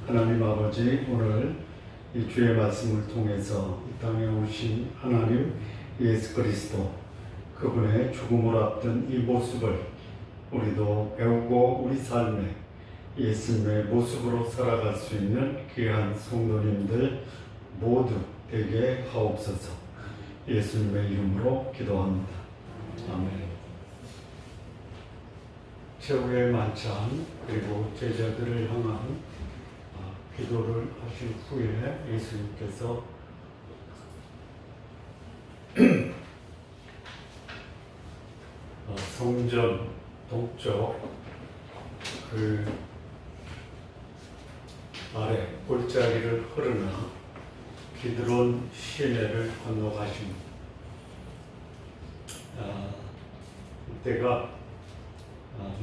하나님 아버지, 오늘 이 주의 말씀을 통해서 이 땅에 오신 하나님 예수 그리스도, 그분의 죽음을 앞둔 이 모습을 우리도 배우고 우리 삶에 예수님의 모습으로 살아갈 수 있는 귀한 성도님들 모두 되게 하옵소서. 예수님의 이름으로 기도합니다. 아멘. 최후의 만찬 그리고 제자들을 향한 기도를 하신 후에 예수님께서 성전 동쪽 그 아래 골짜기를 흐르는 기드론 시내를 건너가십니다. 이때가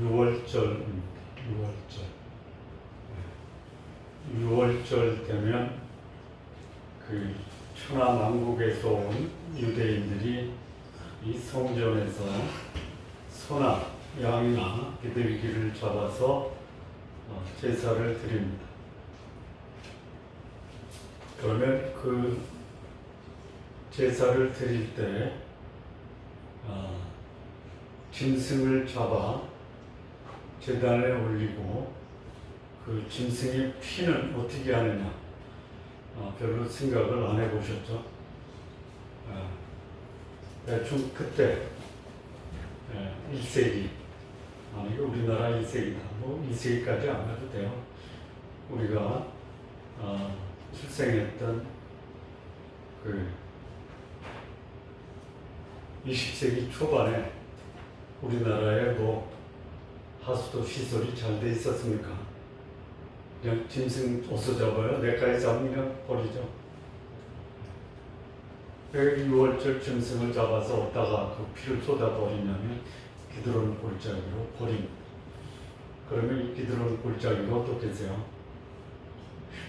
6월절입니다. 6월절 되면 그 천하만국에서 온 유대인들이 이 성전에서 소나 양이나 비둘기를 잡아서 제사를 드립니다. 그러면 그 제사를 드릴 때 짐승을 잡아 제단에 올리고 그 짐승의 피는 어떻게 하느냐, 별로 생각을 안 해보셨죠? 대충 그때 1세기, 아니 우리나라 1세기다. 뭐 2세기까지 안 가도 돼요. 우리가 출생했던 그 20세기 초반에 우리나라에 뭐 하수도 시설이 잘 돼 있었습니까? 그냥 짐승 어디서 잡아요? 내까지 잡으면 버리죠. 6월절 짐승을 잡아서 어디다가 그 피를 쏟아버리냐면 기드론 골짜기로 버립니다. 그러면 이 기드론 골짜기가 어떻겠어요?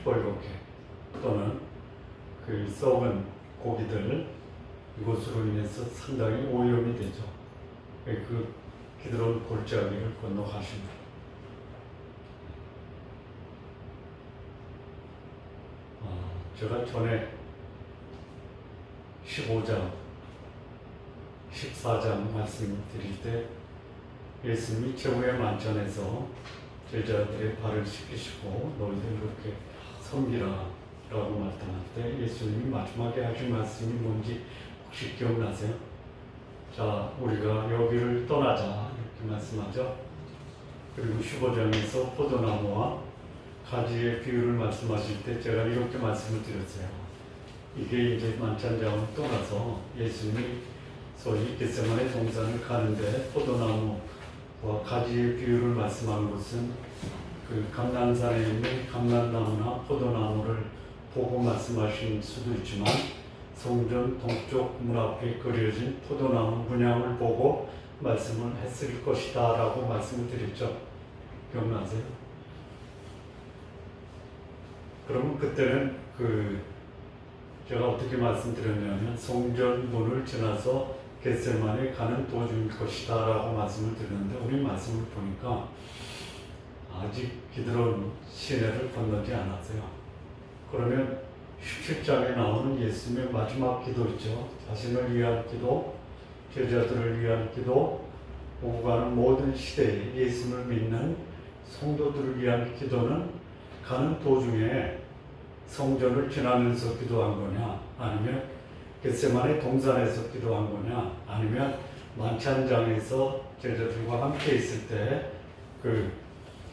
시뻘겋게, 또는 그 썩은 고기들, 이것으로 인해서 상당히 오염이 되죠. 그 기드론 골짜기를 건너가십니다. 제가 전에 15장, 14장 말씀을 드릴 때 예수님이 최후의 만찬에서 제자들의 발을 씻기시고 너희들 그렇게 섬기라 라고 말씀할 때 예수님이 마지막에 하신 말씀이 뭔지 혹시 기억나세요? 자, 우리가 여기를 떠나자 이렇게 말씀하죠. 그리고 15장에서 포도나무와 가지의 비유를 말씀하실 때 제가 이렇게 말씀을 드렸어요. 이게 이제 만찬장을 떠나서 예수님이 소위 겟세마네 동산을 가는데 포도나무와 가지의 비유를 말씀한 것은 그 감난산에 있는 감난나무나 포도나무를 보고 말씀하신 수도 있지만 성전 동쪽 문 앞에 그려진 포도나무 문양을 보고 말씀을 했을 것이다 라고 말씀을 드렸죠. 기억나세요? 그러면 그때는 제가 어떻게 말씀드렸냐면 성전 문을 지나서 겟세마네 가는 도중일 것이다 라고 말씀을 드렸는데 우리 말씀을 보니까 아직 기드론 시내를 건너지 않았어요. 그러면 17장에 나오는 예수님의 마지막 기도 있죠. 자신을 위한 기도, 제자들을 위한 기도, 오고 가는 모든 시대에 예수님을 믿는 성도들을 위한 기도는 가는 도중에 성전을 지나면서 기도한 거냐, 아니면 겟세마네 동산에서 기도한 거냐, 아니면 만찬장에서 제자들과 함께 있을 때 그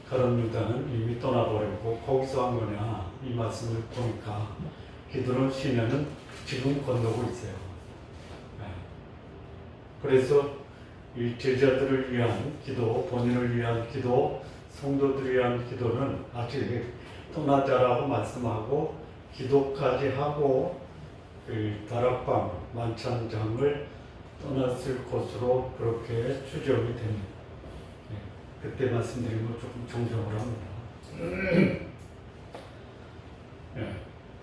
가룟 유다는 이미 떠나버렸고 거기서 한 거냐, 이 말씀을 보니까 기드론 시내는 지금 건너고 있어요. 그래서 이 제자들을 위한 기도, 본인을 위한 기도, 성도들을 위한 기도는 아직 떠나자라고 말씀하고 기도까지 하고 그 다락방 만찬장을 떠났을 것으로 그렇게 추정이 됩니다. 그때 말씀드린 거 조금 정정을 합니다.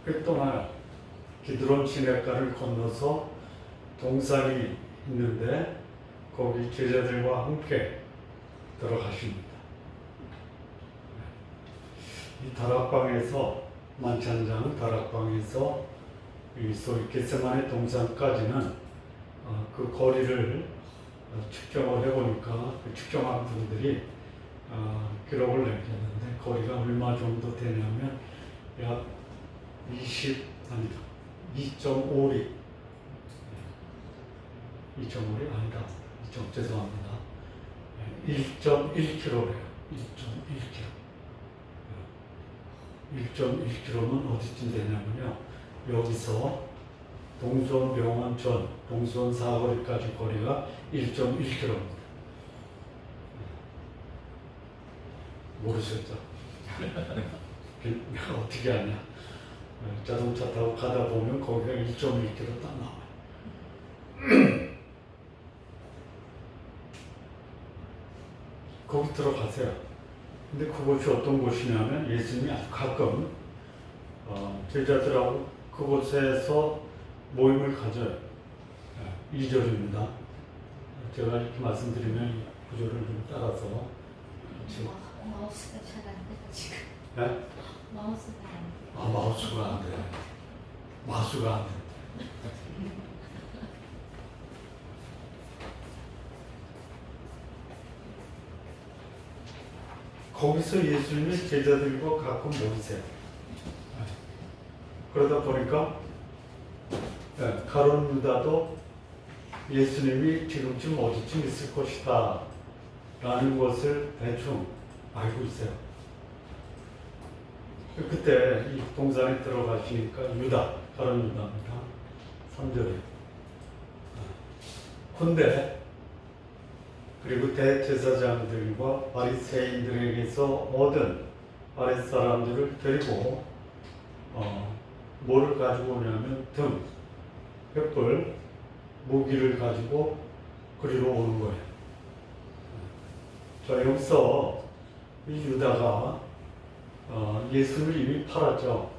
그 또한 기드론 시내가를 건너서 동산이 있는데 거기 제자들과 함께 들어가십니다. 이 다락방에서 만찬장 다락방에서 이 소위 겟세마네 동산까지는 그 거리를 측정을 해보니까 그 측정한 분들이 기록을 남겼는데 거리가 얼마 정도 되냐면 약 2.5리 2.5리 아니다. 죄송합니다. 1.1km래요. 1.1km면 어디쯤 되냐면요. 여기서 동수원병원 전 동수원 사거리까지 거리가 1.1km입니다. 모르셨죠? 어떻게 하냐? 자동차 타고 가다 보면 거기가 1.1km 딱 나와요. 거기 들어가세요. 근데 그곳이 어떤 곳이냐면 예수님이 아주 가끔 제자들하고 그곳에서 모임을 가져요. 2절입니다. 제가 이렇게 말씀드리면 이 구절을 좀 따라서 마우스가 잘 안 돼, 지금. 네? 마우스가 안 돼. 마우스가 안 돼. 마우스가 안 돼. 거기서 예수님이 제자들과 가끔 모이세요. 그러다 보니까 가룟 유다도 예수님이 지금쯤 어디쯤 있을 것이다 라는 것을 대충 알고 있어요. 그때 이 동산에 들어가시니까 가룟 유다입니다. 3절에. 근데 그리고 대제사장들과 바리새인들에게서 얻은 바리 사람들을 데리고 뭐를 가지고 오냐면 횃불, 무기를 가지고 그리로 오는 거예요. 자, 여기서 이 유다가 예수를 이미 팔았죠.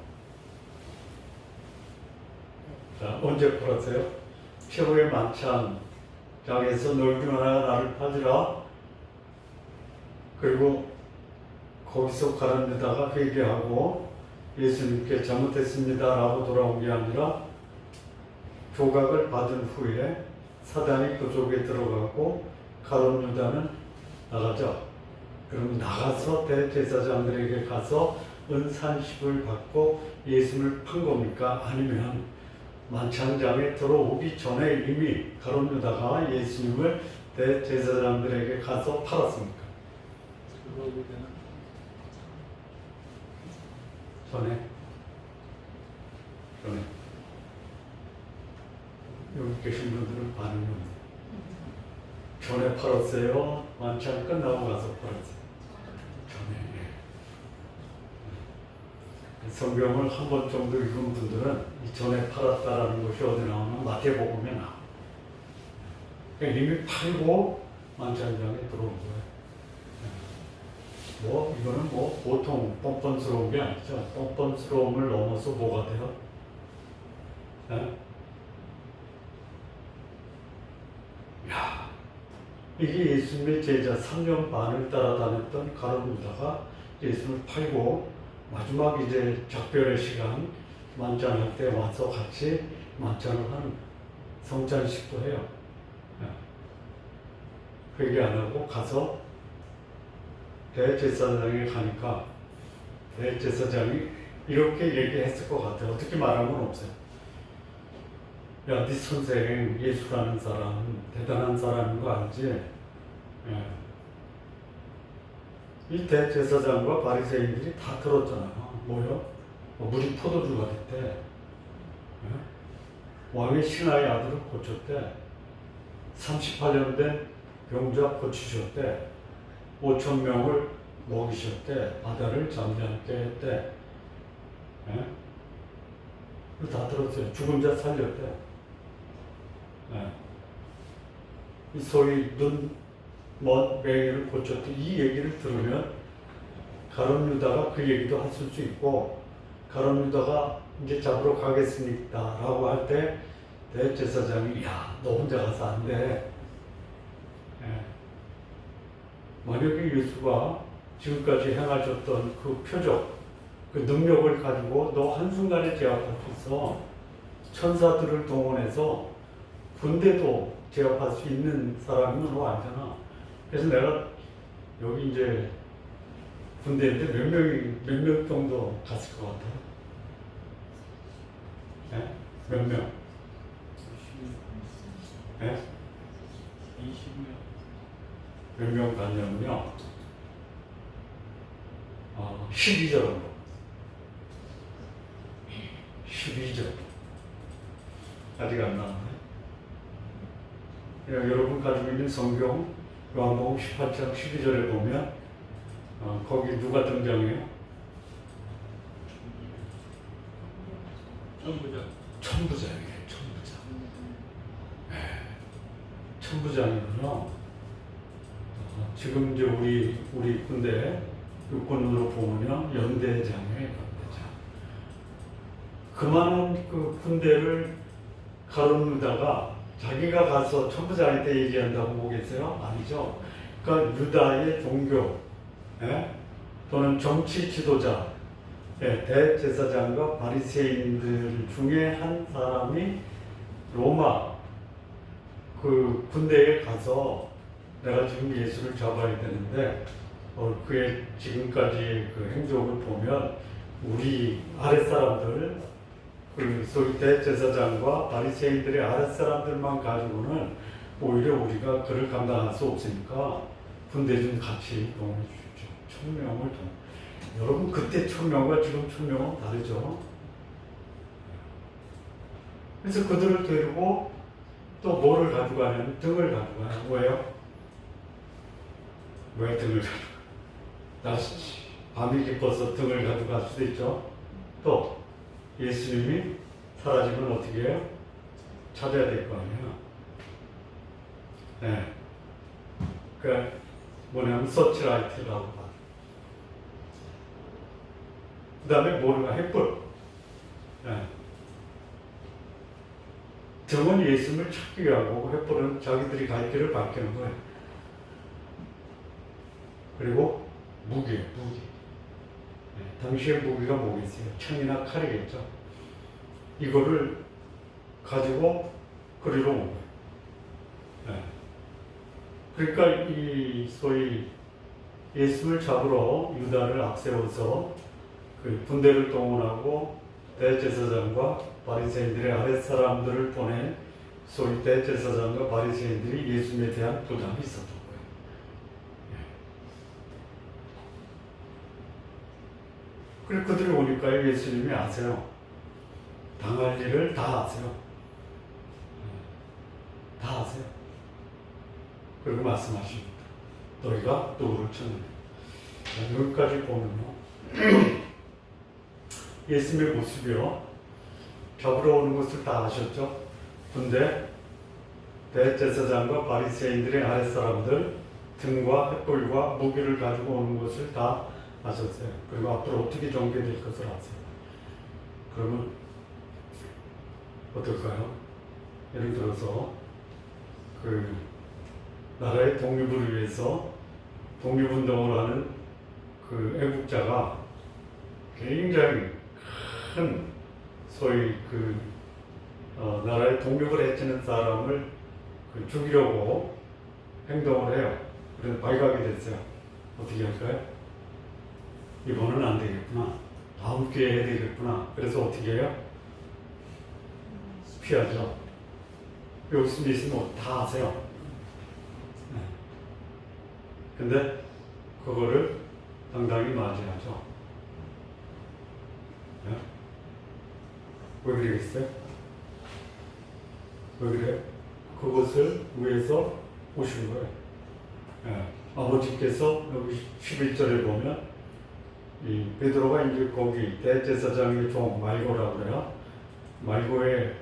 자, 언제 팔았어요? 최후의 만찬장에서 널 중 하나 나를 팔리라. 그리고 거기서 가룟 유다가 회개하고 예수님께 잘못했습니다 라고 돌아온 게 아니라 조각을 받은 후에 사단이 그쪽에 들어가고 가룟 유다는 나가죠. 그럼 나가서 대제사장들에게 가서 은산십을 받고 예수님을 판 겁니까? 아니면 만찬장에 들어오기 전에 이미 가룟 유다가 예수님을 대제사장들에게 가서 팔았습니까? 전에 여기 계신 분들은 반응이 전에 팔았어요? 만찬 끝나고 가서 팔았어요? 전에. 성경을 한 번 정도 읽은 분들은 이 전에 팔았다라는 것이 어디 나오나 마태복음에 나와요. 그러니까 이미 팔고 만찬장에 들어온 거예요. 이거는 보통 뻔뻔스러운 게 아니죠. 뻔뻔스러움을 넘어서 뭐가 돼요? 야, 이게 예수님의 제자 3년 반을 따라다녔던 가룟 유다가 예수님을 팔고 마지막 이제 작별의 시간 만찬할 때 와서 같이 만찬을 하는 성찬식도 해요. 회개 안 하고 가서 대제사장에 가니까 대제사장이 이렇게 얘기했을 것 같아요. 어떻게 말한 건 없어요. 야, 네 선생 예수라는 사람 대단한 사람인 거 알지? 이 대제사장과 바리새인들이 다 들었잖아요. 뭐요? 물이 포도주가 됐대. 왕의 신하의 아들을 고쳤대. 38년 된 병자 고치셨대. 5천 명을 먹이셨대. 바다를 잠잠케 했대. 다 들었어요. 죽은 자 살렸대. 이 소위 먼 맹이를 고쳤대. 이 얘기를 들으면 가룟 유다가 그 얘기도 하실 수 있고, 가룟 유다가 이제 잡으러 가겠습니다 라고 할 때 대제사장이 야, 너 혼자 가서 안 돼. 만약에 예수가 지금까지 행하셨던 그 표적, 그 능력을 가지고 너 한순간에 제압할 수 있어. 천사들을 동원해서 군대도 제압할 수 있는 사람이 너 알잖아. 그래서 내가 여기 이제 군대인데 몇 명 정도 갔을 것 같아? 네? 몇 명? 20, 네? 20명. 몇 명 갔냐면요. 12절 정도. 12절. 아직 안 나왔네. 그냥 여러분 가지고 있는 성경 요한복음 18장 12절에 보면 거기 누가 등장해요? 천부장. 천부장이에요. 천부장. 천부장이면요. 지금 이제 우리 군대 육군으로 보면요 연대장이에요. 연대장. 그만한 그 군대를 가로누다가 자기가 가서 천부장한테 얘기한다고 보겠어요? 아니죠. 그러니까 유다의 종교 또는 정치 지도자 대제사장과 바리새인들 중에 한 사람이 로마 그 군대에 가서 내가 지금 예수를 잡아야 되는데 그의 지금까지 그 행적을 보면 우리 아랫사람들 그 소위 대제사장과 바리새인들의 아랫사람들만 가지고는 오히려 우리가 그를 감당할 수 없으니까 군대 좀 같이 동원해 주십시오. 1000명을 동원. 여러분 그때 1000명과 지금 1000명은 다르죠. 그래서 그들을 데리고 또 뭐를 가져가냐면 등을 가져가요. 왜요? 왜 등을 가져가? 밤이 깊어서 등을 가져갈 수도 있죠. 또 예수님이 사라지면 어떻게 해요? 찾아야 될 거 아니에요. 네. 그 뭐냐면 서치라이트라고 봐. 그 다음에 뭐가 횃불. 네. 등은 예수님을 찾기 위하고 횃불은 자기들이 갈 길을 밝히는 거예요. 그리고 무기. 당시의 무기가 뭐겠어요? 창이나 칼이겠죠. 이거를 가지고 그리로 온 거예요. 그러니까 이 소위 예수를 잡으러 유다를 앞세워서 그 군대를 동원하고 대제사장과 바리새인들의 아랫사람들을 보낸 소위 대제사장과 바리새인들이 예수님에 대한 부담이 있었던 거예요. 그리고 그들이 오니까 예수님이 아세요. 당할 일을 다 아세요. 다 아세요. 그리고 말씀하십니다. 너희가 누구를 찾느냐. 여기까지 보면요. 예수님의 모습이요. 잡으러 오는 것을 다 아셨죠? 근데 대제사장과 바리새인들의 아랫사람들 등과 횃불과 무기를 가지고 오는 것을 다 아셨어요. 그리고 앞으로 어떻게 전개될 것을 아세요. 그러면 어떨까요? 예를 들어서 그 나라의 독립을 위해서 독립운동을 하는 그 애국자가 굉장히 큰 소위 그 나라의 독립을 해치는 사람을 그 죽이려고 행동을 해요. 그래서 발각이 됐어요. 어떻게 할까요? 이번은 안 되겠구나. 다음 기회에 해야 되겠구나. 그래서 어떻게 해요? 피하죠. 여기서 있으면 다 아세요. 근데 그거를 당당히 맞이하죠. 왜 그러겠어요? 왜 그래요? 그것을 위해서 오신 거예요. 아버지께서 여기 11절에 보면 이 베드로가 이제 거기 대제사장의 종 말고라고 그래요. 말고의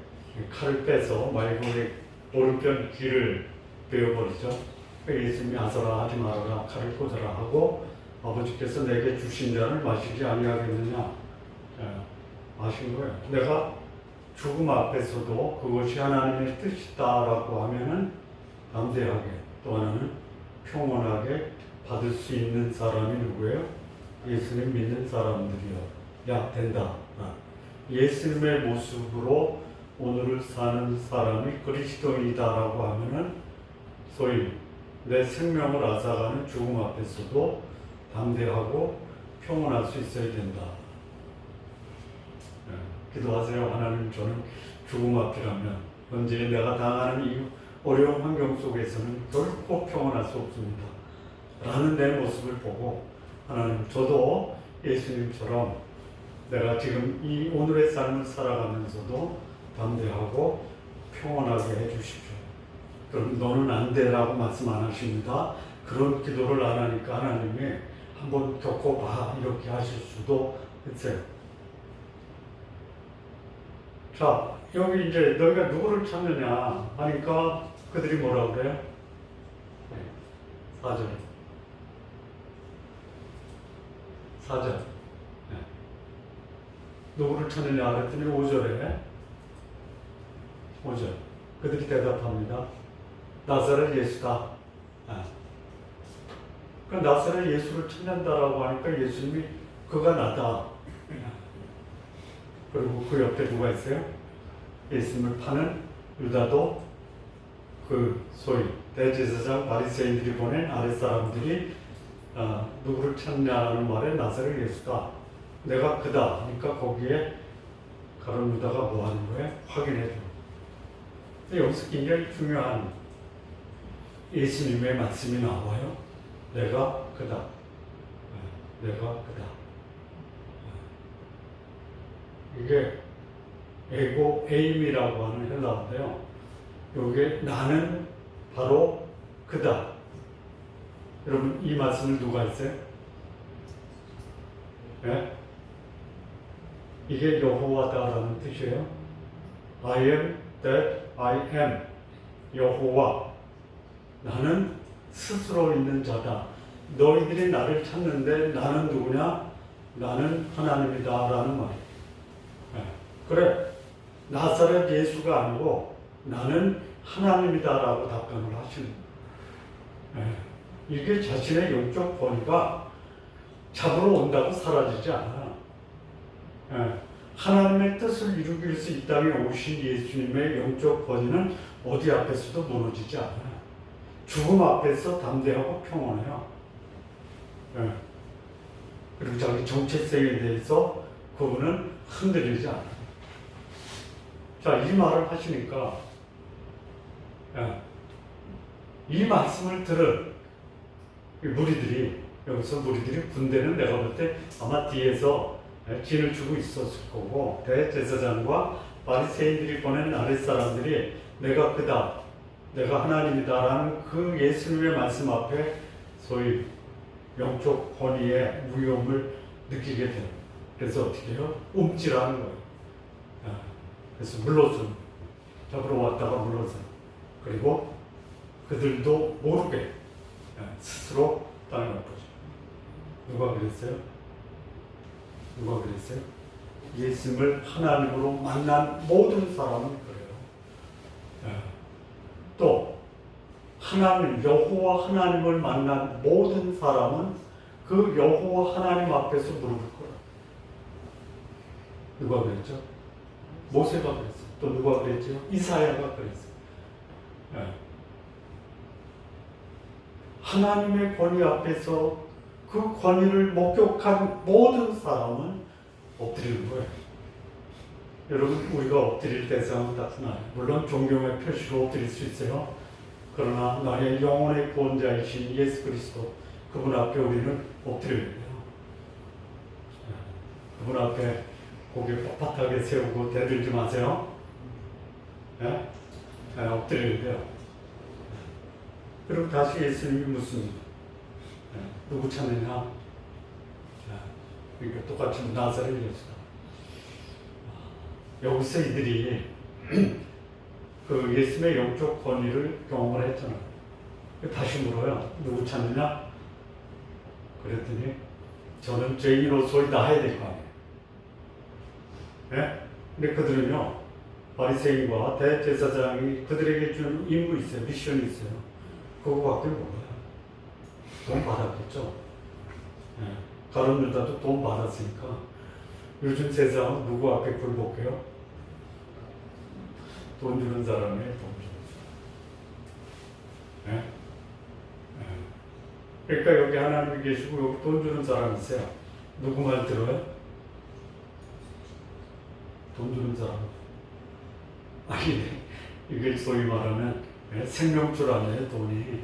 칼을 빼서 말고의 오른편 귀를 베어버리죠. 예수님이 아서라 하지 말아라 칼을 꽂아라 하고 아버지께서 내게 주신 잔을 마시지 아니하겠느냐 하신 거예요. 내가 죽음 앞에서도 그것이 하나님의 뜻이다라고 하면은 담대하게 또 하나는 평온하게 받을 수 있는 사람이 누구예요? 예수님 믿는 사람들이요. 야, 된다. 예수님의 모습으로 오늘을 사는 사람이 그리스도인이다라고 하면은 소위 내 생명을 앗아가는 죽음 앞에서도 담대하고 평온할 수 있어야 된다. 기도하세요. 하나님, 저는 죽음 앞이라면 현재 내가 당하는 이 어려운 환경 속에서는 결코 평온할 수 없습니다. 라는 내 모습을 보고 하나님, 저도 예수님처럼 내가 지금 이 오늘의 삶을 살아가면서도 담대하고 평온하게 해주십시오. 그럼 너는 안 돼라고 말씀 안 하십니다. 그런 기도를 안 하니까 하나님이 한번 겪어봐 이렇게 하실 수도 있어요. 자, 여기 이제 너희가 누구를 찾느냐 하니까 그들이 뭐라고 그래요? 4절. 4절. 누구를 찾느냐 그랬더니 5절에 5절. 그들이 대답합니다. 나사렛 예수다. 그 나사렛 예수를 찾는다라고 하니까 예수님이 그가 나다. 그리고 그 옆에 누가 있어요? 예수님을 파는 유다도 그 소위 대제사장 바리새인들이 보낸 아랫사람들이 누구를 찾냐는 말에 나사렛 예수다. 내가 그다. 그러니까 거기에 가룟 유다가 뭐 하는 거예요? 확인해 줘. 여기서 굉장히 중요한 예수님의 말씀이 나와요. 내가 그다. 내가 그다. 이게 에고 에임이라고 하는 헬라어인데요. 이게 나는 바로 그다. 여러분, 이 말씀을 누가 했어요? 네? 이게 여호와다라는 뜻이에요. I am that I am. 여호와. 나는 스스로 있는 자다. 너희들이 나를 찾는데 나는 누구냐? 나는 하나님이다 라는 말이에요. 그래, 나사렛 예수가 아니고 나는 하나님이다 라고 답변을 하시는 거예요. 이게 자신의 영적 권위가 잡으러 온다고 사라지지 않아. 하나님의 뜻을 이루기 위해서 이 땅에 오신 예수님의 영적 권위는 어디 앞에서도 무너지지 않아요. 죽음 앞에서 담대하고 평온해요. 그리고 자기 정체성에 대해서 그분은 흔들리지 않아요. 자, 이 말을 하시니까 이 말씀을 들은 무리들이, 여기서 무리들이 군대는 내가 볼 때 아마 뒤에서 진을 주고 있었을 거고, 대제사장과 바리새인들이 보낸 아랫사람들이 내가 그다, 내가 하나님이다라는 그 예수님의 말씀 앞에 소위 영적 권위의 위험을 느끼게 돼요. 그래서 어떻게 해요? 움찔하는 거예요. 그래서 물러서 잡으러 왔다가 물러서, 그리고 그들도 모르게 스스로 땅에 엎어져. 누가 그랬어요? 누가 그랬어요? 예수님을 하나님으로 만난 모든 사람은 그래요. 또 하나님, 여호와 하나님을 만난 모든 사람은 그 여호와 하나님 앞에서 무릎을 꿇어요. 누가 그랬죠? 모세가 그랬어요. 또 누가 그랬죠? 이사야가 그랬어요. 하나님의 권위 앞에서 그 권위를 목격한 모든 사람은 엎드리는 거예요. 여러분, 우리가 엎드릴 대상은 딱 하나예요. 물론 존경의 표시로 엎드릴 수 있어요. 그러나 나의 영혼의 구원자이신 예수 그리스도, 그분 앞에 우리는 엎드려야 돼요. 그분 앞에 고개 뻣뻣하게 세우고 대들지 마세요. 엎드려야 돼요. 그리고 다시 예수님이 묻습니다. 누구 찾느냐? 그러니까 똑같이 나사렛 예수다. 여기서 이들이 그 예수님의 영적 권위를 경험을 했잖아요. 다시 물어요. 누구 찾느냐? 그랬더니 저는 죄인으로서이다 해야 될 거 아니에요. 근데 그들은요, 바리새인과 대제사장이 그들에게 준 임무 있어요. 미션이 있어요. 그거밖에 몰라요. 돈 받았겠죠. 가룟 유다도 돈 받았으니까 요즘 세상 누구 앞에 굴복해요? 돈 주는 사람이 돈 주는 사람. 예? 예. 그러니까 여기 하나님이 계시고 여기 돈 주는 사람이 있어요. 누구 말 들어요? 돈 주는 사람. 아니, 이게 소위 말하면 생명줄 아니에요, 돈이.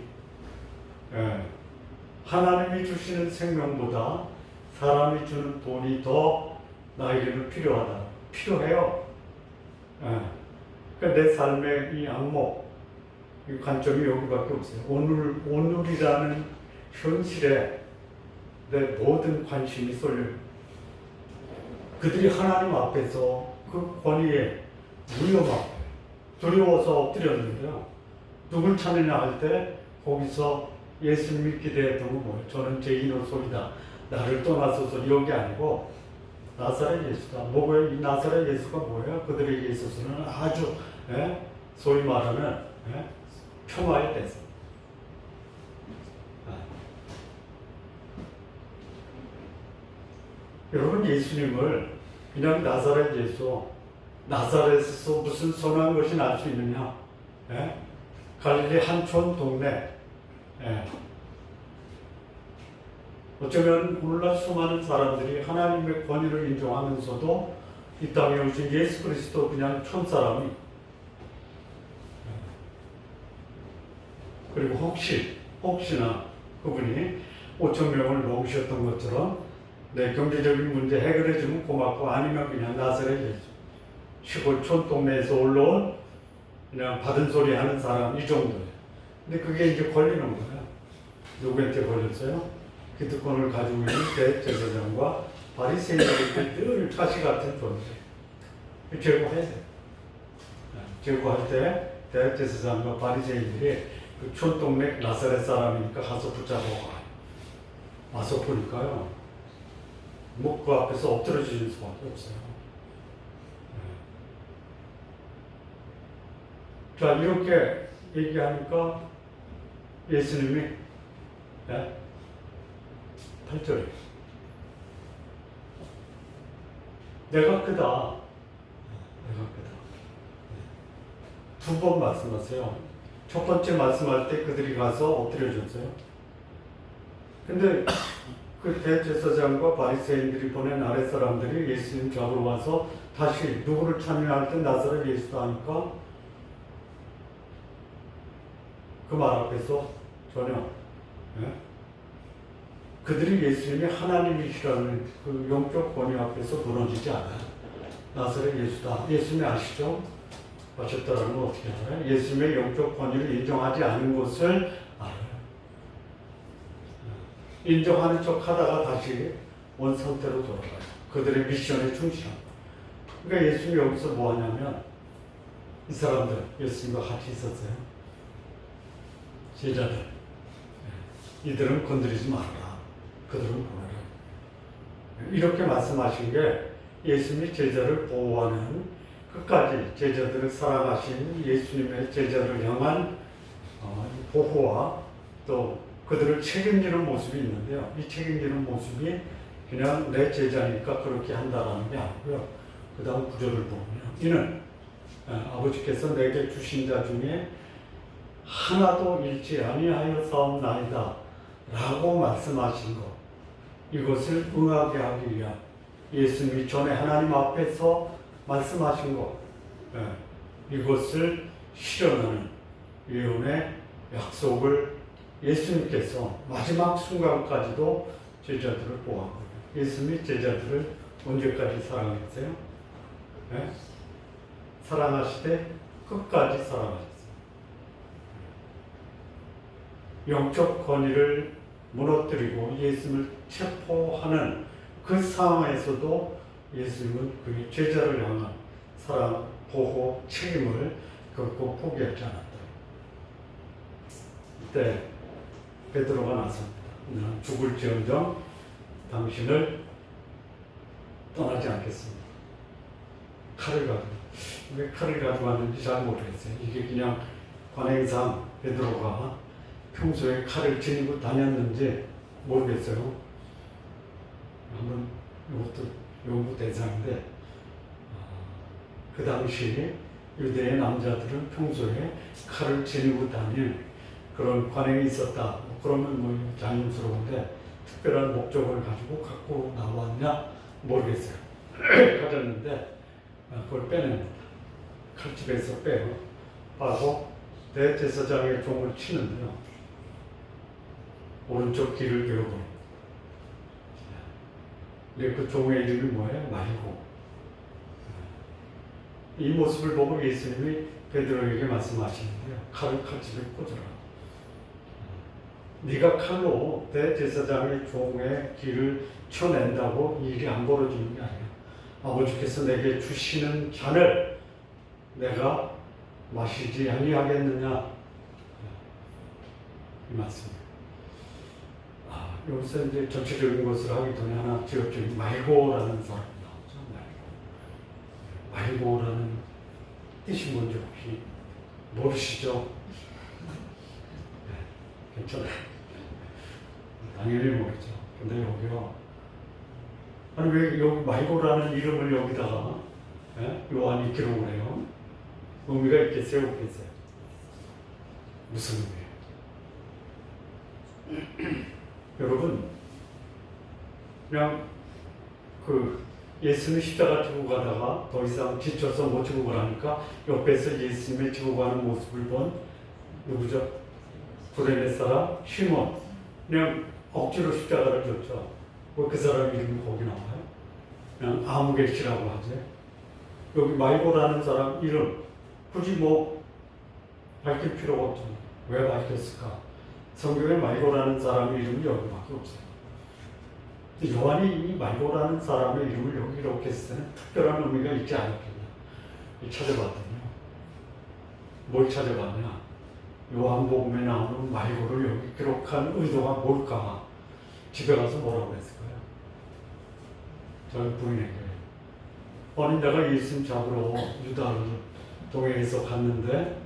예. 하나님이 주시는 생명보다 사람이 주는 돈이 더 나에게는 필요하다. 필요해요. 예. 그러니까 내 삶의 이 안목, 이 관점이 여기밖에 없어요. 오늘이라는 현실에 내 모든 관심이 쏠려요. 그들이 하나님 앞에서 그 권위에 위험 앞에 두려워서 엎드렸는데요. 누굴 찾느냐 할 때 거기서 예수님이 기대했던 건 뭐예요? 저는 죄인의 소리다. 나를 떠나소서 여기 아니고 나사렛 예수다. 뭐예요? 이 나사렛 예수가 뭐예요? 그들에게 있어서는 아주 소위 말하는 평화의 대상. 여러분 예수님을 그냥 나사렛 예수, 나사렛에서 무슨 선한 것이 날 수 있느냐? 갈릴리 한촌 동네. 어쩌면 오늘날 수많은 사람들이 하나님의 권위를 인정하면서도 이 땅에 오신 예수 그리스도 그냥 촌사람이 그리고 혹시나 그분이 5천 명을 먹으셨던 것처럼 내 경제적인 문제 해결해주면 고맙고 아니면 그냥 나사렛 예수 시골촌 동네에서 올라온 그냥 받은 소리 하는 사람 이 정도예요. 근데 그게 이제 걸리는 거예요. 누구한테 걸렸어요? 기득권을 가지고 있는 대제사장과 바리새인들이 늘 가시 같은 존재. 제거해야 돼요. 제거할 때 대제사장과 바리새인들이 그 촌동네 나사렛 사람이니까 가서 붙잡아 와서 보니까요. 뭐 그 앞에서 엎드려지는 수밖에 없어요. 자, 이렇게 얘기하니까 예수님이 8절에 내가 크다. 내가 크다. 두 번 말씀하세요. 첫 번째 말씀할 때 그들이 가서 엎드려졌어요. 근데 그 대제사장과 바리새인들이 보낸 아랫 사람들이 예수님 잡으러 와서 다시 누구를 찾느냐 할 때 나사렛 예수다 하니까 그 말 앞에서 전혀 그들이 예수님이 하나님이시라는 그 영적 권위 앞에서 무너지지 않아요. 나사렛 예수다. 예수님 아시죠? 하셨다라는 건 어떻게 알아요? 예수님의 영적 권위를 인정하지 않은 것을 알아요. 인정하는 척 하다가 다시 원 상태로 돌아가요. 그들의 미션에 충실합니다. 그러니까 예수님이 여기서 뭐 하냐면 이 사람들 예수님과 같이 있었어요. 제자들. 이들은 건드리지 말아라. 그들은 보내라. 이렇게 말씀하신 게 예수님이 제자를 보호하는 끝까지 제자들을 사랑하신 예수님의 제자를 향한 보호와 또 그들을 책임지는 모습이 있는데요. 이 책임지는 모습이 그냥 내 제자니까 그렇게 한다라는 게 아니고요. 그 다음 구절을 보면 이는 아버지께서 내게 주신 자 중에 하나도 잃지 아니하여 싸움나이다 라고 말씀하신 것, 이것을 응하게 하기 위한 예수님이 전에 하나님 앞에서 말씀하신 것, 이것을 실현하는 예언의 약속을 예수님께서 마지막 순간까지도 제자들을 보았거든요. 예수님이 제자들을 언제까지 사랑했어요? 사랑하시되 끝까지 사랑하셨어요. 영적 권위를 무너뜨리고 예수님을 체포하는 그 상황에서도 예수님은 그의 제자를 향한 사랑, 보호, 책임을 결코 포기하지 않았다. 이때 베드로가 나섭니다. 나는 죽을지언정 당신을 떠나지 않겠습니다. 칼을 가지고, 왜 칼을 가지고 왔는지 잘 모르겠어요. 이게 그냥 관행상 베드로가 평소에 칼을 지니고 다녔는지 모르겠어요. 한번 이것도 요구 대상인데 그 당시 유대의 남자들은 평소에 칼을 지니고 다닐 그런 관행이 있었다. 그러면 뭐 자연스러운데 특별한 목적을 가지고 갖고 나왔냐 모르겠어요. 가졌는데 그걸 빼냅니다. 칼집에서 빼고 하고 대제사장의 종을 치는데요. 오른쪽 귀를 베어버립니다. 근데 그 종의 이름이 뭐예요? 말고. 이 모습을 보고 예수님이 베드로에게 말씀하시는데요. 칼을 칼집에 꽂으라. 네가 칼로 대제사장의 종의 귀를 쳐낸다고 일이 안 벌어지는 게 아니야. 아버지께서 내게 주시는 잔을 내가 마시지 아니하겠느냐 이 말씀입니다. 여기서 이제 전체적인 것을 하기 전에 하나 지역적인 말고라는 사람이 나오죠. 말고라는 뜻이 뭔지 혹시 모르시죠? 네, 괜찮아요. 당연히 모르죠. 근데 여기요. 아니 왜 여기 말고라는 이름을 여기다가 요한이 기록을 해요? 의미가 있겠어요? 없겠어요? 무슨 의미예요? 여러분, 그냥 예수님 십자가 지고 가다가 더 이상 지쳐서 못 지고 가라니까 옆에서 예수님의 지고 가는 모습을 본 누구죠? 구레네 사람 시몬. 그냥 억지로 십자가를 줬죠. 왜 그 사람 이름이 거기 나와요? 그냥 아무개시라고 하죠. 여기 말고라는 사람 이름 굳이 뭐 밝힐 필요가 없잖아요. 왜 밝혔을까? 성경에 말고라는 사람의 이름이 여기밖에 없어요. 요한이 이 말고라는 사람의 이름을 여기 이렇게 했을 때는 특별한 의미가 있지 않았겠냐. 찾아봤더니요. 뭘 찾아봤냐. 요한복음에 나오는 말고를 여기 기록한 의도가 뭘까. 집에 가서 뭐라고 했을 거예요. 저희 부인에게. 아니 내가 예수님 잡으러 유다를 동행해서 갔는데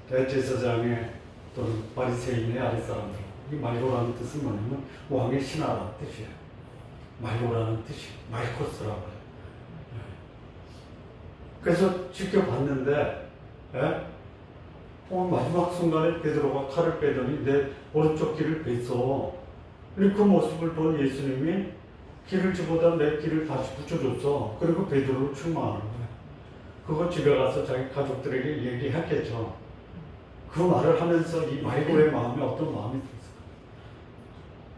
대제사장의 또는 바리새인의 아랫사람들. 이 말고라는 뜻은 뭐냐면 왕의 신하라는 뜻이에요. 말고라는 뜻이 말코스라고 해요. 그래서 지켜봤는데 마지막 순간에 베드로가 칼을 빼더니 내 오른쪽 귀를 뺐어. 그 모습을 본 예수님이 귀를 집어다 내 귀를 다시 붙여줬어. 그리고 베드로를 충만하는 거예요. 그거 집에 가서 자기 가족들에게 얘기했겠죠. 그 말을 하면서 이 말고의 마음에 어떤 마음이 들었을까?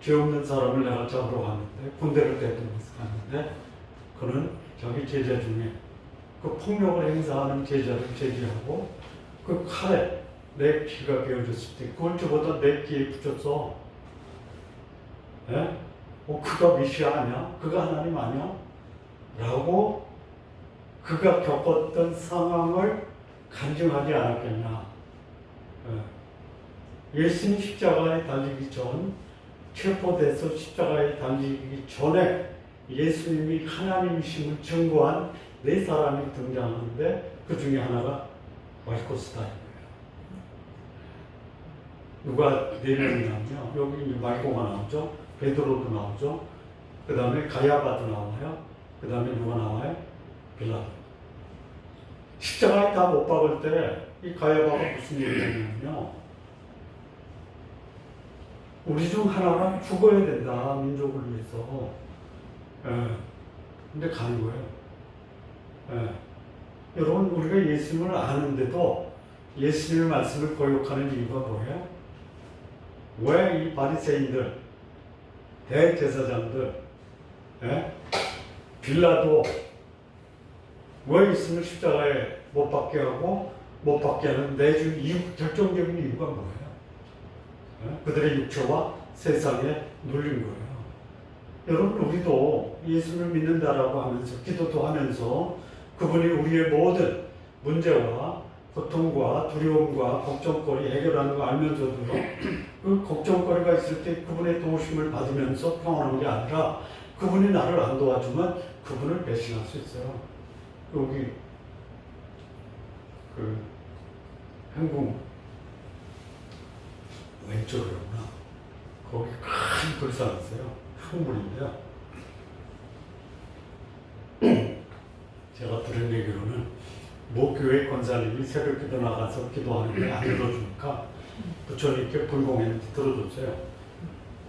죄 없는 사람을 내가 잡으러 갔는데, 군대를 대통해서 갔는데, 그는 자기 제자 중에 그 폭력을 행사하는 제자를 제지하고 그 칼에 내 귀가 베어졌을 때 그걸 집어다 내 귀에 붙였어. 그가 메시아 아니야? 그가 하나님 아니야? 라고 그가 겪었던 상황을 간증하지 않았겠냐. 예수님 십자가에 달리기 전, 체포돼서 십자가에 달리기 전에 예수님이 하나님이심을 증거한 네 사람이 등장하는데 그 중에 하나가 말코스다인 거예요. 누가 네 명이냐면요. 여기 말고가 나오죠. 베드로도 나오죠. 그 다음에 가야바도 나와요. 그 다음에 누가 나와요? 빌라도. 십자가에 다 못 박을 때 이 가야바가 무슨 얘기냐면요. 우리 중 하나가 죽어야 된다. 민족을 위해서. 근데 가는 거예요. 여러분 우리가 예수님을 아는데도 예수님의 말씀을 거역하는 이유가 뭐예요? 왜 이 바리새인들, 대제사장들, 빌라도 왜 예수님을 십자가에 못 박게 하고 못 박게 하는 내준 이유, 결정적인 이유가 뭐예요? 그들의 육체와 세상에 눌린 거예요. 여러분 우리도 예수를 믿는다라고 하면서 기도도 하면서 그분이 우리의 모든 문제와 고통과 두려움과 걱정거리 해결하는 거 알면서도 그 걱정거리가 있을 때 그분의 도우심을 받으면서 평안한 게 아니라 그분이 나를 안 도와주면 그분을 배신할 수 있어요. 여기 행궁 왼쪽이구나. 거기 큰 불상 있어요. 큰 물인데요. 제가 들은 얘기로는 모 교회 권사님이 새벽 기도 나가서 기도하는데 안 들어주니까 부처님께 불공했는데 들어줬어요.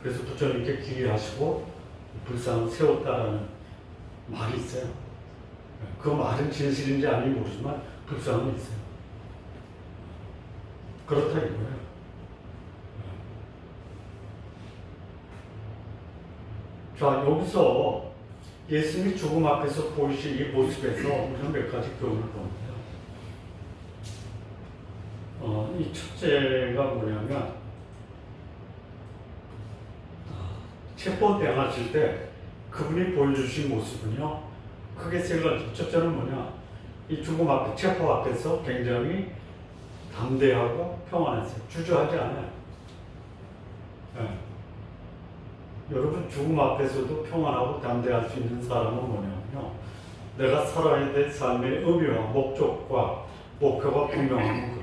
그래서 부처님께 기일하시고 불상을 세웠다라는 말이 있어요. 그 말은 진실인지 아닌지 모르지만 불상은 있어요. 그렇다 이거예요. 자, 여기서 예수님이 죽음 앞에서 보이신 이 모습에서 우리는 몇 가지 교훈을 봅니다. 이 첫째가 뭐냐면, 체포당하실 때 그분이 보여주신 모습은요, 크게 세 가지. 첫째는 뭐냐, 이 죽음 앞에, 체포 앞에서 굉장히 담대하고 평안했어요. 주저하지 않아요. 네. 여러분, 죽음 앞에서도 평안하고 담대할 수 있는 사람은 뭐냐면요, 내가 살아야 될 삶의 의미와 목적과 목표가 분명하면 그래요.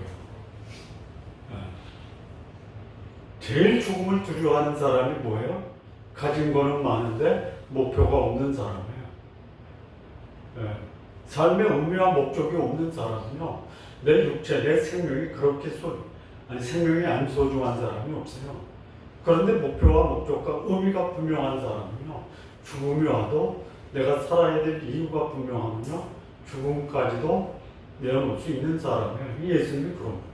제일 죽음을 두려워하는 사람이 뭐예요? 가진 거는 많은데 목표가 없는 사람이에요. 삶의 의미와 목적이 없는 사람은요, 내 육체, 내 생명이 그렇게 생명이 안 소중한 사람이 없어요. 그런데 목표와 목적과 의미가 분명한 사람은요, 죽음이 와도 내가 살아야 될 이유가 분명하면요, 죽음까지도 내어놓을 수 있는 사람이에요. 예수님이 그런 거예요.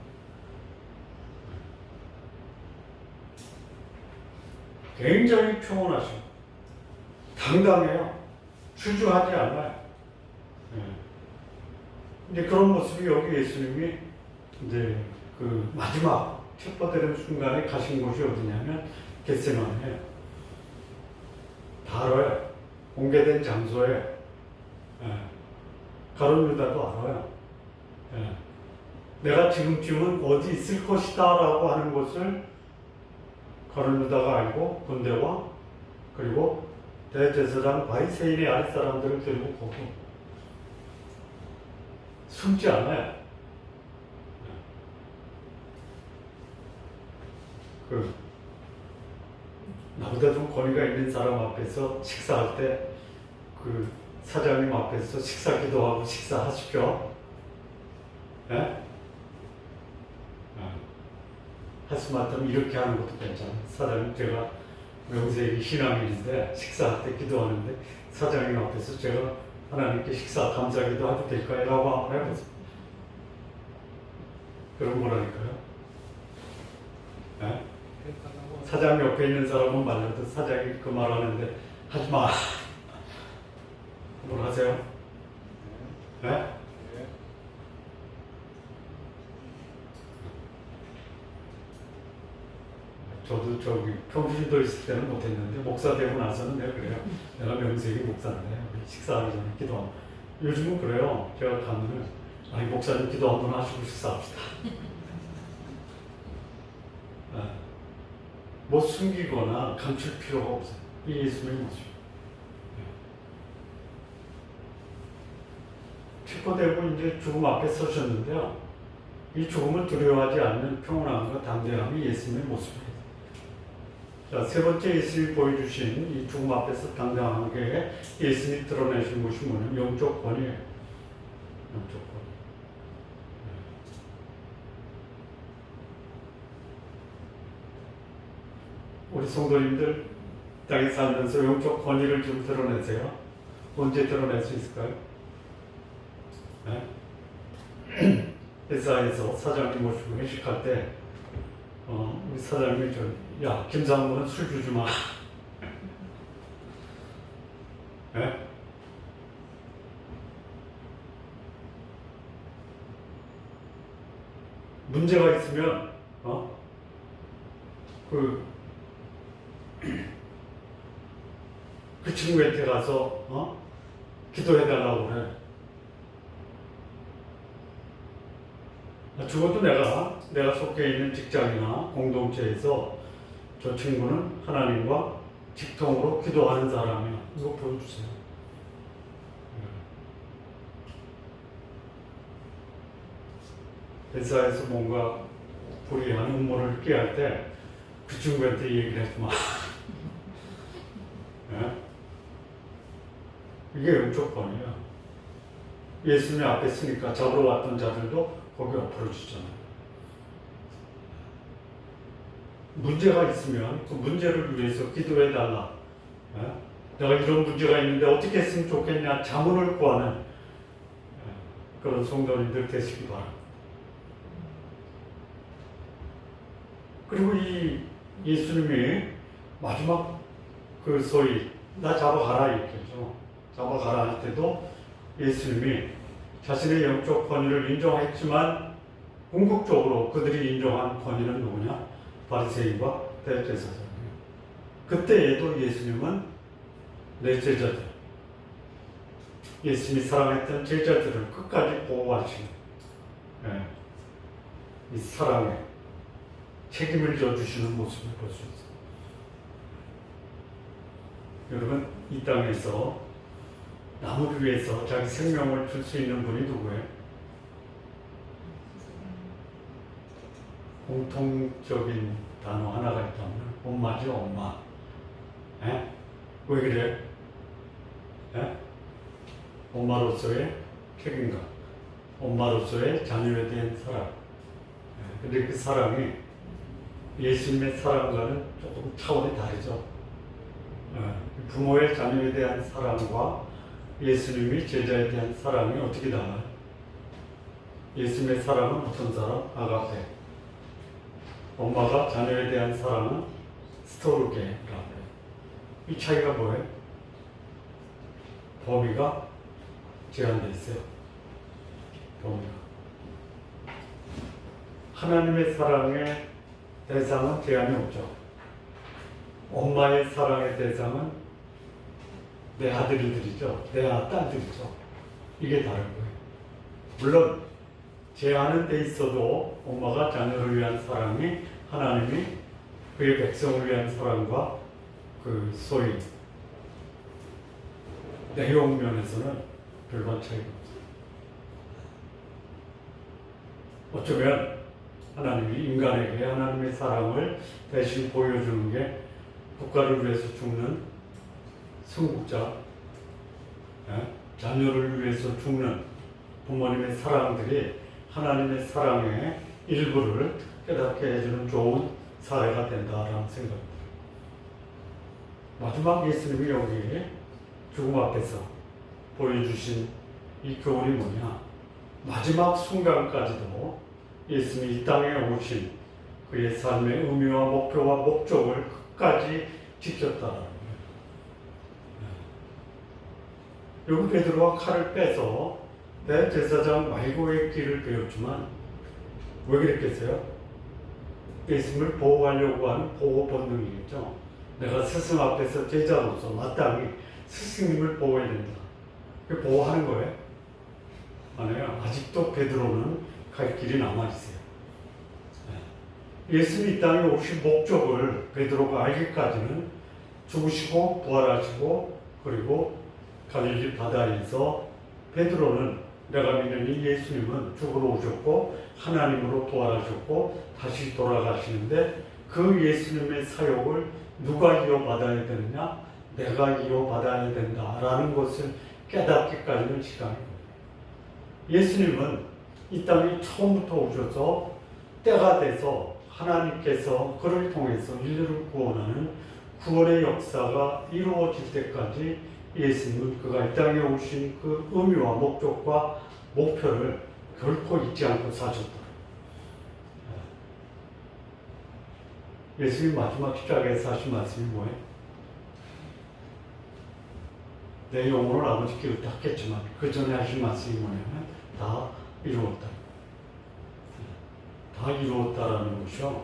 굉장히 평온하시고 당당해요. 주저하지 않아요. 근데 그런 모습이 여기 예수님이 이제 그 마지막 체포되는 순간에 가신 곳이 어디냐면 겟세마네예요. 다 알아요. 공개된 장소에. 가룟 유다도 알아요. 내가 지금쯤은 어디 있을 것이다 라고 하는 것을 가룟 유다가 알고 군대와 그리고 대제사장 바리새인의 아랫사람들을 데리고 거기 숨지 않아요. 나보다 좀 권위가 있는 사람 앞에서 식사할 때 그 사장님 앞에서 식사 기도하고 식사하십시오. 예? 하스마터면 이렇게 하는 것도 괜찮아요. 사장님, 제가 명색이 신앙인인데 식사할 때 기도하는데 사장님 앞에서 제가 하나님께 식사 감사기도 해도 될까요? 라고 한번 해보세요. 그럼 뭐라니까요? 네? 사장 옆에 있는 사람은 말려도 사장이 그 말하는데 하지마. 뭘 하세요? 네? 저도 저기 평신도 있을 때는 못했는데 목사 되고 나서는 내가 그래요. 내가 명색이 목사인데 식사하기 전에 기도하고. 요즘은 그래요. 제가 가면은 아니 목사님 기도 한번 하시고 식사합시다. 뭐 숨기거나 감출 필요가 없어요. 이 예수님의 모습. 체포되고 이제 죽음 앞에 서셨는데요. 이 죽음을 두려워하지 않는 평온함과 담대함이 예수님의 모습입니다. 자, 세 번째 예수님이 보여주신 이 죽음 앞에서 당당하게 예수님이 드러내신 것이 뭐냐면 영적 권위예요. 영적 권위. 우리 성도님들 땅에 살면서 영적 권위를 좀 드러내세요. 언제 드러낼 수 있을까요? 네? 회사에서 사장님 모시고 회식할 때 우리 사장님이 야 김상무는 술 주지 마. 네? 문제가 있으면 그 친구한테 가서 기도해달라고 그래. 죽어도 내가 속해 있는 직장이나 공동체에서 저 친구는 하나님과 직통으로 기도하는 사람이야. 이거 보여주세요. 회사에서 뭔가 불의한 음모를 깨할 때 그 친구한테 얘기를 하지 마. 네? 이게 영적 권위야. 예수님 앞에 서니까 잡으러 왔던 자들도 거기 엎어주잖아요. 문제가 있으면 그 문제를 위해서 기도해달라. 내가 이런 문제가 있는데 어떻게 했으면 좋겠냐 자문을 구하는 그런 성도님들 되시기 바랍니다. 그리고 이 예수님이 마지막 그 소위 나 잡아가라 이렇게죠. 잡아가라 할 때도 예수님이 자신의 영적 권위를 인정했지만 궁극적으로 그들이 인정한 권위는 누구냐? 바리새인과 대제사장이에요. 그때에도 예수님은 내 제자들, 예수님이 사랑했던 제자들을 끝까지 보호하시는 이 사랑에 책임을 져주시는 모습을 볼 수 있어요. 여러분, 이 땅에서 남을 위해서 자기 생명을 줄 수 있는 분이 누구예요? 공통적인 단어 하나가 있다면 엄마죠, 엄마. 에? 왜 그래? 에? 엄마로서의 책임감, 엄마로서의 자녀에 대한 사랑. 근데 그 사랑이 예수님의 사랑과는 조금 차원이 다르죠. 부모의 자녀에 대한 사랑과 예수님이 제자에 대한 사랑이 어떻게 달라요? 예수님의 사랑은 어떤 사랑? 아가페. 엄마가 자녀에 대한 사랑은 스토르게라고 해요. 이 차이가 뭐예요? 범위가 제한되어 있어요. 범위가. 하나님의 사랑의 대상은 제한이 없죠. 엄마의 사랑의 대상은 내 아들들이죠. 내 딸들이죠. 이게 다른 거예요. 물론 제한은 돼 있어도 엄마가 자녀를 위한 사랑이 하나님이 그의 백성을 위한 사랑과 그 소위 내용 면에서는 별반 차이가 없어요. 어쩌면 하나님이 인간에게 하나님의 사랑을 대신 보여주는 게 국가를 위해서 죽는 순국자, 자녀를 위해서 죽는 부모님의 사랑들이 하나님의 사랑의 일부를 깨닫게 해주는 좋은 사례가 된다라는 생각입니다. 마지막 예수님이 여기 죽음 앞에서 보여주신 이 교훈이 뭐냐? 마지막 순간까지도 예수님이 이 땅에 오신 그의 삶의 의미와 목표와 목적을 끝까지 지켰다라는 거예요. 여기 베드로가 칼을 빼서 대제사장 말고의 길을 배웠지만 왜 그랬겠어요? 예수님을 보호하려고 하는 보호 본능이겠죠. 내가 스승 앞에서 제자로서 마땅히 스승님을 보호해야 된다. 보호하는 거예요? 아니에요. 아직도 베드로는 갈 길이 남아있어요. 예수님이 이 땅에 오신 목적을 베드로가 알기까지는 죽으시고 부활하시고 그리고 갈릴리 바다에서 베드로는 내가 믿는 이 예수님은 죽으러 오셨고 하나님으로 부활하셨고 다시 돌아가시는데 그 예수님의 사역을 누가 이어받아야 되느냐? 내가 이어받아야 된다라는 것을 깨닫기까지는 시간이 걸려요. 예수님은 이 땅에 처음부터 오셔서 때가 돼서 하나님께서 그를 통해서 인류를 구원하는 구원의 역사가 이루어질 때까지 예수님은 그가 이 땅에 오신 그 의미와 목적과 목표를 결코 잊지 않고 사셨다. 예수님 마지막 십자가에서 하신 말씀이 뭐예요? 내 영혼을 아버지께 의탁했지만 그 전에 하신 말씀이 뭐냐면 다 이루었다. 다 이루었다라는 것이요.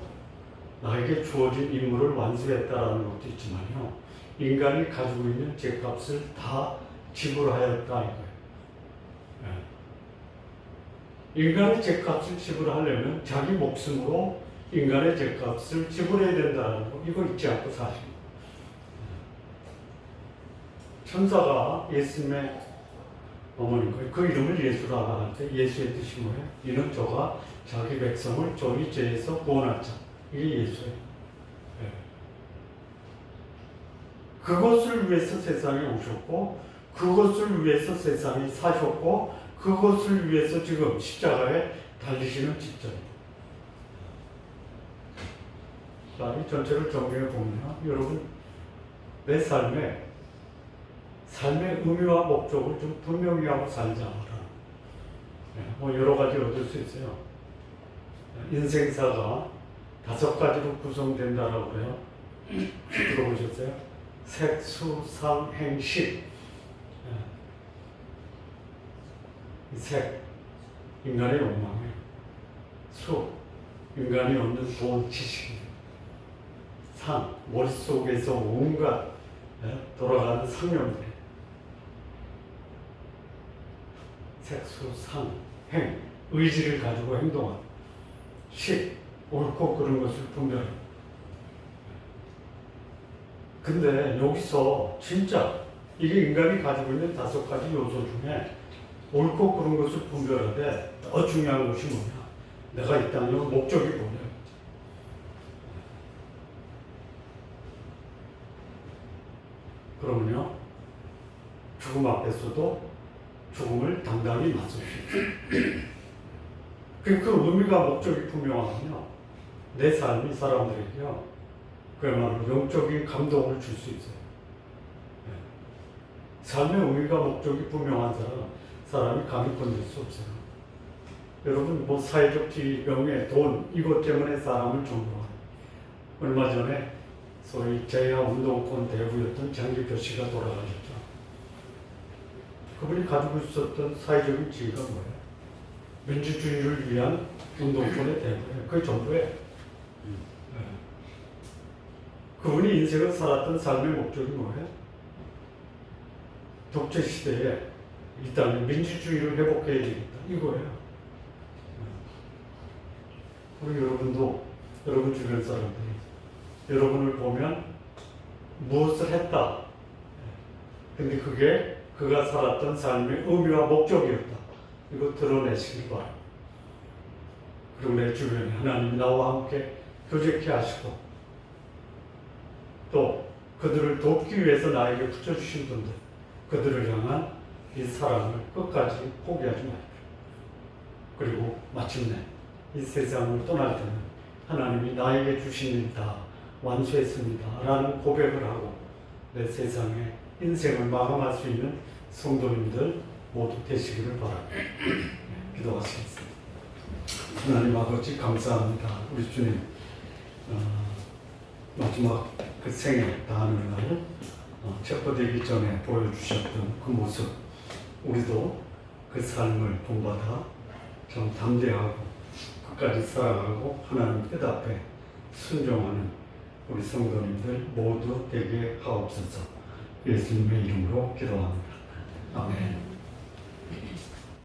나에게 주어진 임무를 완수했다라는 것도 있지만요. 인간이 가지고 있는 죄값을 다 지불하였다 이거예요. 인간의 죄값을 지불하려면 자기 목숨으로 인간의 죄값을 지불해야 된다는 거 이거 잊지 않고 사십니다. 천사가 예수님의 어머님 그 이름을 예수라고 할 때 예수의 뜻이 뭐예요? 이는 저가 자기 백성을 저희 죄에서 구원할 자. 이게 예수예요. 그것을 위해서 세상에 오셨고 그것을 위해서 세상에 사셨고 그것을 위해서 지금 십자가에 달리시는 직전입니다. 자, 이 전체를 정리해 보면 여러분 내 삶의 의미와 목적을 좀 분명히 하고 살자. 뭐 여러 가지 얻을 수 있어요. 인생사가 5가지로 구성된다라고 해요. 들어보셨어요? 색, 수, 상, 행, 식. 이 색, 인간의 욕망이에요. 수, 인간이 얻는 돈, 지식이에요. 상, 머릿속에서 온갖 돌아가는 상념들이에요. 색, 수, 상, 행, 의지를 가지고 행동하는 식, 옳고 그른 것을 분별하는. 근데 여기서 진짜 이게 인간이 가지고 있는 5가지 요소 중에 옳고 그른 것을 분별하되 더 중요한 것이 뭐냐? 내가 이 땅에 온 목적이 뭐냐? 그러면요, 죽음 앞에서도 죽음을 당당히 맞으십시오. 그 의미가 목적이 분명하면요, 내 삶이 사람들에게요, 그야말로 영적인 감동을 줄 수 있어요. 삶의 의미가 목적이 분명한 사람이 감히 건들 수 없어요. 여러분, 뭐 사회적 지위, 명예, 돈 이것 때문에 사람을 존경하는. 얼마 전에 소위 제야 운동권 대부였던 장기표 씨가 돌아가셨죠. 그분이 가지고 있었던 사회적인 지위가 뭐예요? 민주주의를 위한 운동권의 대부예요. 그게 전부예요. 그분이 인생을 살았던 삶의 목적이 뭐예요? 독재 시대에 이 땅에 민주주의를 회복해야 되겠다. 이거예요. 우리 여러분도, 여러분 주변 사람들이 여러분을 보면 무엇을 했다. 근데 그게 그가 살았던 삶의 의미와 목적이었다. 이거 드러내시기 바랍니다. 그리고 내 주변에 하나님 나와 함께 교제케 하시고 또 그들을 돕기 위해서 나에게 붙여주신 분들, 그들을 향한 이 사랑을 끝까지 포기하지 마십시오. 그리고 마침내 이 세상을 떠날 때는 하나님이 나에게 주신 일 다 완수했습니다 라는 고백을 하고 내 세상의 인생을 마감할 수 있는 성도님들 모두 되시기를 바랍니다. 기도하시겠습니다. 하나님 아버지 감사합니다. 우리 주님 마지막 그 생애 다하는 날 체포되기 전에 보여주셨던 그 모습, 우리도 그 삶을 본받아 좀 담대하고 끝까지 살아가고 하나님 뜻 앞에 순종하는 우리 성도님들 모두 되게 하옵소서. 예수님의 이름으로 기도합니다. 아멘.